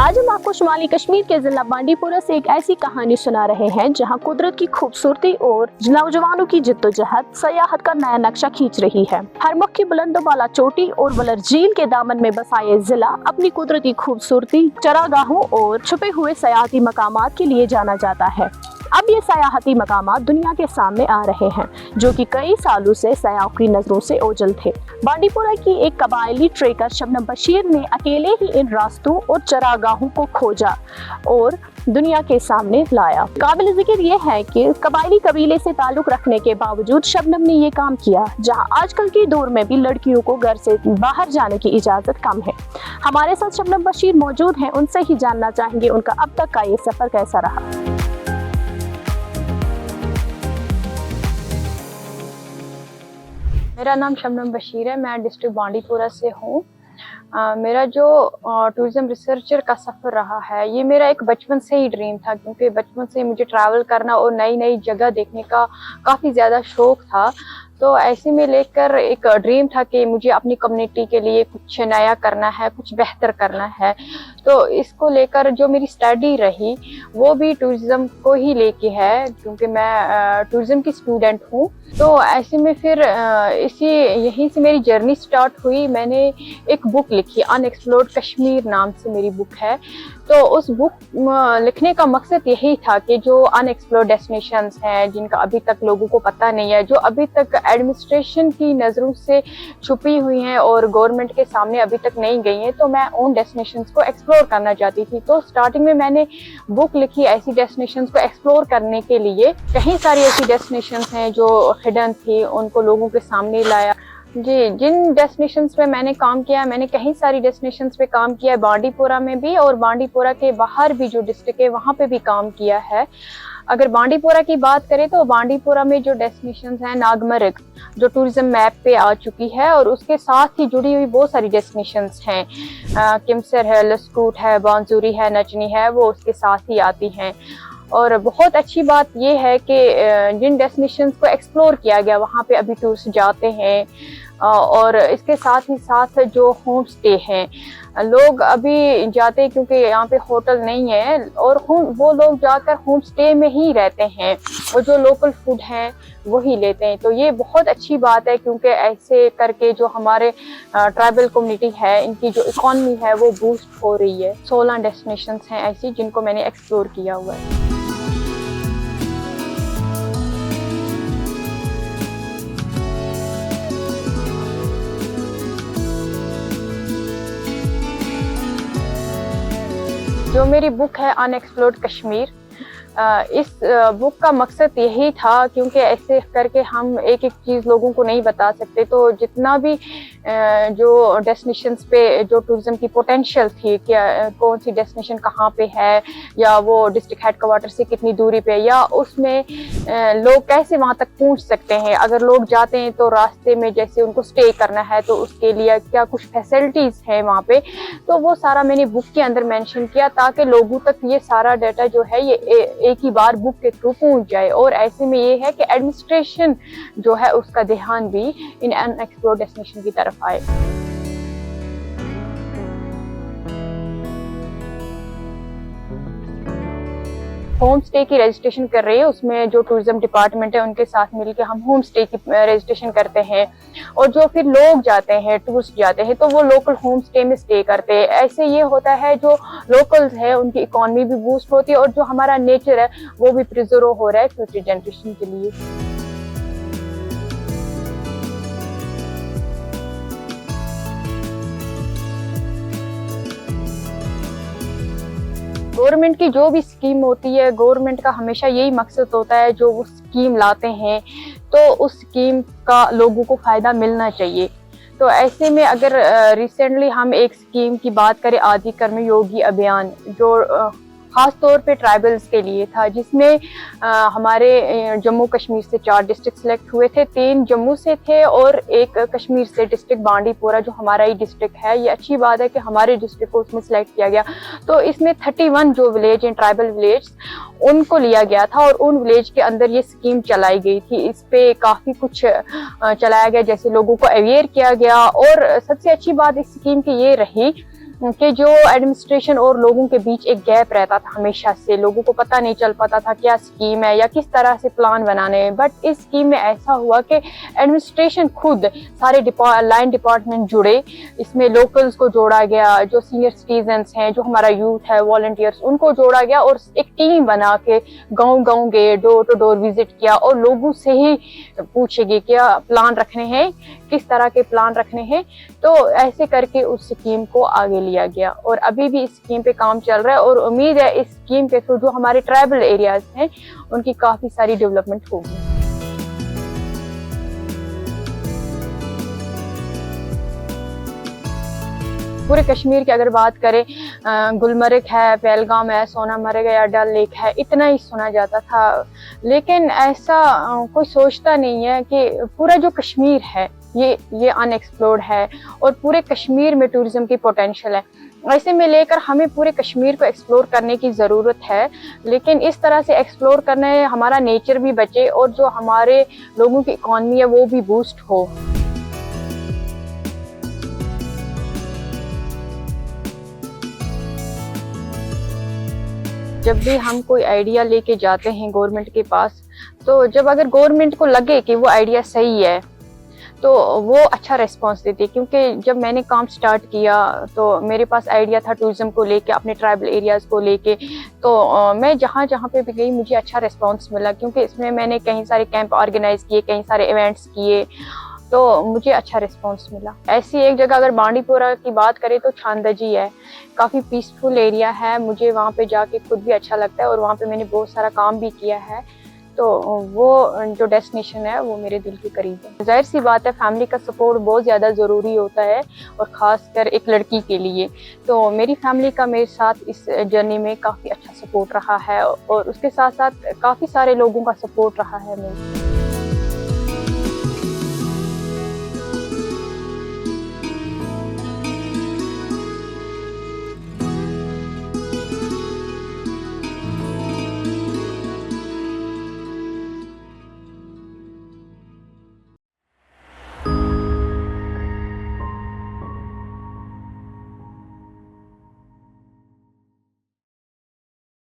आज हम आपको शुमाली कश्मीर के जिला बांडीपुरा से एक ऐसी कहानी सुना रहे हैं जहां कुदरत की खूबसूरती और नौजवानों की जिद्दोजहद सयाहत का नया नक्शा खींच रही है। हर मुख की बुलंदोबाला चोटी और वलर झील के दामन में बसा ये जिला अपनी कुदरती खूबसूरती, चरागाहों और छुपे हुए सयाहती मकामात के लिए जाना जाता है। अब ये सयाहती मकामात दुनिया के सामने आ रहे हैं जो कि कई सालों से सयाहों की नजरों से ओझल थे। बांडीपुरा की एक कबायली ट्रेकर शबनम बशीर ने अकेले ही इन रास्तों और चरागाहों को खोजा और दुनिया के सामने लाया। काबिल जिक्र ये है कि कबायली कबीले से ताल्लुक रखने के बावजूद शबनम ने ये काम किया जहां आजकल के दौर में भी लड़कियों को घर से बाहर जाने की इजाजत कम है। हमारे साथ शबनम बशीर मौजूद हैं, उनसे ही जानना चाहेंगे उनका अब तक का ये सफर कैसा रहा। मेरा नाम शबनम बशीर है। मैं डिस्ट्रिक्ट बांडीपुरा से हूँ। मेरा जो टूरिज्म रिसर्चर का सफ़र रहा है, ये मेरा एक बचपन से ही ड्रीम था, क्योंकि बचपन से मुझे ट्रैवल करना और नई नई जगह देखने का काफ़ी ज़्यादा शौक़ था। तो ऐसे में लेकर एक ड्रीम था कि मुझे अपनी कम्युनिटी के लिए कुछ नया करना है, कुछ बेहतर करना है। तो इसको लेकर जो मेरी स्टडी रही वो भी टूरिज़्म को ही लेके है, क्योंकि मैं टूरिज़्म की स्टूडेंट हूँ। तो ऐसे में फिर यहीं से मेरी जर्नी स्टार्ट हुई। मैंने एक बुक लिखी, अनएक्सप्लोर्ड कश्मीर नाम से मेरी बुक है। तो उस बुक लिखने का मकसद यही था कि जो अनएक्सप्लोर्ड डेस्टिनेशंस हैं, जिनका अभी तक लोगों को पता नहीं है, जो अभी तक एडमिनिस्ट्रेशन की नज़रों से छुपी हुई हैं और गवर्नमेंट के सामने अभी तक नहीं गई हैं, तो मैं उन डेस्टिनेशंस को एक्सप्लोर करना चाहती थी। तो स्टार्टिंग में मैंने बुक लिखी ऐसी डेस्टिनेशंस को एक्सप्लोर करने के लिए। कई सारी ऐसी डेस्टिनेशंस हैं जो हिडन थी, उनको लोगों के सामने लाया। जी, जिन डेस्टिनेशंस पे मैंने काम किया, मैंने कई सारी डेस्टिनेशंस पे काम किया है, बांडीपुरा में भी और बांडीपुरा के बाहर भी जो डिस्ट्रिक्ट है वहाँ पे भी काम किया है। अगर बांडीपुरा की बात करें तो बांडीपुरा में जो डेस्टिनेशंस हैं, नागमर्ग जो टूरिज्म मैप पे आ चुकी है, और उसके साथ ही जुड़ी हुई बहुत सारी डेस्टिनेशंस हैं। किमसर है, लस्कूट है, बांजुरी है, नचनी है, वो उसके साथ ही आती हैं। और बहुत अच्छी बात ये है कि जिन डेस्टिनेशंस को एक्सप्लोर किया गया वहाँ पे अभी टूरिस्ट जाते हैं। और इसके साथ ही साथ जो होम स्टे हैं, लोग अभी जाते हैं क्योंकि यहाँ पे होटल नहीं है, और वो लोग जाकर होम स्टे में ही रहते हैं और जो लोकल फूड हैं वही लेते हैं। तो ये बहुत अच्छी बात है, क्योंकि ऐसे करके जो हमारे ट्राइबल कम्युनिटी है, इनकी जो इकॉनमी है वो बूस्ट हो रही है। 16 डेस्टिनेशंस हैं ऐसी जिनको मैंने एक्सप्लोर किया हुआ है। जो मेरी बुक है अनएक्सप्लोर्ड कश्मीर, इस बुक का मकसद यही था, क्योंकि ऐसे करके हम एक एक चीज़ लोगों को नहीं बता सकते। तो जितना भी जो डेस्टिनेशंस पे जो टूरिज्म की पोटेंशियल थी, क्या कौन सी डेस्टिनेशन कहाँ पे है, या वो डिस्ट्रिक्ट हेडक्वार्टर से कितनी दूरी पे, या उसमें लोग कैसे वहाँ तक पहुँच सकते हैं। अगर लोग जाते हैं तो रास्ते में जैसे उनको स्टे करना है तो उसके लिए क्या कुछ फैसिलिटीज़ हैं वहाँ पे, तो वो सारा मैंने बुक के अंदर मेंशन किया, ताकि लोगों तक ये सारा डाटा जो है ये एक ही बार बुक के थ्रू पहुंच जाए। और ऐसे में ये है कि एडमिनिस्ट्रेशन जो है उसका ध्यान भी इन अनएक्सप्लोर्ड डेस्टिनेशन की तरफ आए। होम स्टे की रजिस्ट्रेशन कर रही है, उसमें जो टूरिज्म डिपार्टमेंट है उनके साथ मिलकर हम होम स्टे की रजिस्ट्रेशन करते हैं। और जो फिर लोग जाते हैं, टूरिस्ट जाते हैं, तो वो लोकल होम स्टे में स्टे करते हैं। ऐसे ये होता है जो लोकल्स है उनकी इकॉनमी भी बूस्ट होती है, और जो हमारा नेचर है वो भी प्रिजर्व हो रहा है फ्यूचर जनरेशन के लिए। गवर्नमेंट की जो भी स्कीम होती है, गवर्नमेंट का हमेशा यही मकसद होता है, जो वो स्कीम लाते हैं तो उस स्कीम का लोगों को फ़ायदा मिलना चाहिए। तो ऐसे में अगर रिसेंटली हम एक स्कीम की बात करें, आदि कर्मयोगी अभियान, जो ख़ास तौर पे ट्राइबल्स के लिए था, जिसमें हमारे जम्मू कश्मीर से 4 डिस्ट्रिक्ट सेलेक्ट हुए थे। 3 जम्मू से थे और एक कश्मीर से, डिस्ट्रिक्ट बांडीपुरा जो हमारा ही डिस्ट्रिक्ट है। ये अच्छी बात है कि हमारे डिस्ट्रिक्ट को उसमें सेलेक्ट किया गया। तो इसमें 31 जो विलेज हैं, ट्राइबल विलेज, उनको लिया गया था और उन विलेज के अंदर ये स्कीम चलाई गई थी। इस पे काफ़ी कुछ चलाया गया, जैसे लोगों को अवेयर किया गया। और सबसे अच्छी बात इस स्कीम की ये रही कि जो एडमिनिस्ट्रेशन और लोगों के बीच एक गैप रहता था हमेशा से, लोगों को पता नहीं चल पाता था क्या स्कीम है या किस तरह से प्लान बनाने हैं। बट इस स्कीम में ऐसा हुआ कि एडमिनिस्ट्रेशन खुद सारे लाइन डिपार्टमेंट जुड़े, इसमें लोकल्स को जोड़ा गया, जो सीनियर सिटीजन्स हैं, जो हमारा यूथ है, वॉलंटियर्स, उनको जोड़ा गया और एक टीम बना के गाँव गए, डोर टू डोर विजिट किया और लोगों से ही पूछेगी क्या प्लान रखने हैं, किस तरह के प्लान रखने हैं। तो ऐसे करके उस स्कीम को आगे लिया गया और अभी भी इस स्कीम पे काम चल रहा है और उम्मीद है इस स्कीम के थ्रू जो हमारे ट्राइबल एरियाज हैं उनकी काफी सारी डेवलपमेंट होगी। पूरे कश्मीर की अगर बात करें, गुलमर्ग है, पहलगाम है, सोनामर्ग है या डल लेक है, इतना ही सुना जाता था, लेकिन ऐसा कोई सोचता नहीं है कि पूरा जो कश्मीर है ये अनएक्सप्लोर्ड है और पूरे कश्मीर में टूरिज्म की पोटेंशियल है। ऐसे में लेकर हमें पूरे कश्मीर को एक्सप्लोर करने की ज़रूरत है, लेकिन इस तरह से एक्सप्लोर करने हमारा नेचर भी बचे और जो हमारे लोगों की इकॉनमी है वो भी बूस्ट हो। जब भी हम कोई आइडिया लेके जाते हैं गवर्नमेंट के पास, तो जब अगर गवर्नमेंट को लगे कि वो आइडिया सही है तो वो अच्छा रिस्पांस देती है। क्योंकि जब मैंने काम स्टार्ट किया तो मेरे पास आइडिया था टूरिज्म को लेके, अपने ट्राइबल एरियाज़ को लेके, तो मैं जहाँ जहाँ पे भी गई मुझे अच्छा रिस्पांस मिला, क्योंकि इसमें मैंने कई सारे कैंप ऑर्गेनाइज किए, कई सारे इवेंट्स किए, तो मुझे अच्छा रिस्पांस मिला। ऐसी एक जगह अगर बांडीपुरा की बात करें तो छांदजी है, काफ़ी पीसफुल एरिया है, मुझे वहाँ पे जाके खुद भी अच्छा लगता है और वहाँ पे मैंने बहुत सारा काम भी किया है, तो वो जो डेस्टिनेशन है वो मेरे दिल के करीब है। जाहिर सी बात है फैमिली का सपोर्ट बहुत ज़्यादा ज़रूरी होता है और ख़ासकर एक लड़की के लिए, तो मेरी फैमिली का मेरे साथ इस जर्नी में काफ़ी अच्छा सपोर्ट रहा है और उसके साथ साथ काफ़ी सारे लोगों का सपोर्ट रहा है मेरे।